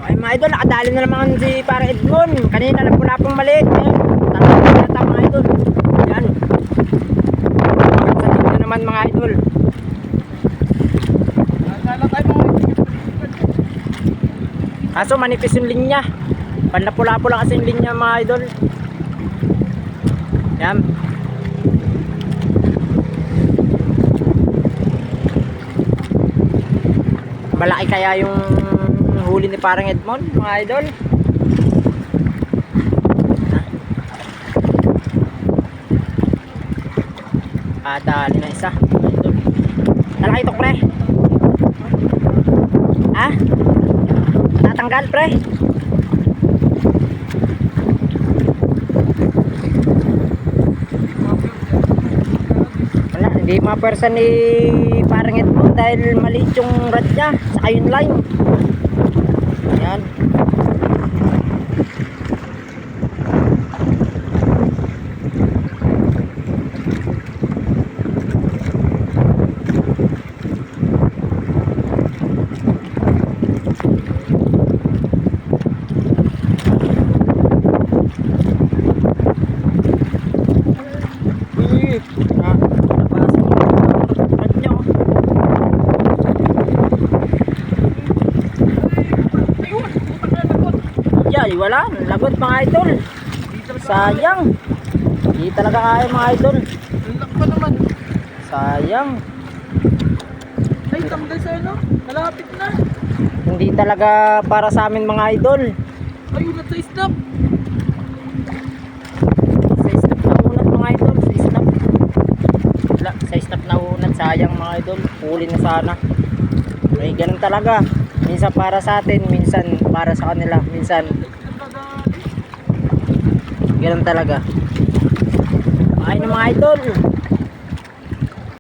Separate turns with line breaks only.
Ay mga idol, nakadali na naman si parang Edmond. Kanina lang wala pang maliit. Tatapos na tayo mga idol. Yan. Sa tingnan naman mga idol. Kaso manipis yung linya. Panlapula-pula kasi yung linya mga idol. Yan. Malaki kaya yung huli ni parang Edmond mga idol. Dali na isa mga idol. Lalaki ito pre. Ha? Natanggal pre. Wala, hindi mapersa ni parang Edmond dahil maliit yung rod niya saka yung line. Yan. Ay, wala, lagot mga idol. Sayang. Hindi talaga kaya mga idol.
Lak pa naman.
Sayang.
Ay, tanggal sa ano? Malapit na.
Hindi talaga para sa amin mga idol.
Ay, ulat sa snap.
Sa snap na unat mga idol. Sa snap. Wala, sa snap na unat. Sayang mga idol. Huli na sana. Ay, ganun talaga. Minsan para sa atin, minsan para sa kanila. Minsan ganun talaga. Ay na mga idol.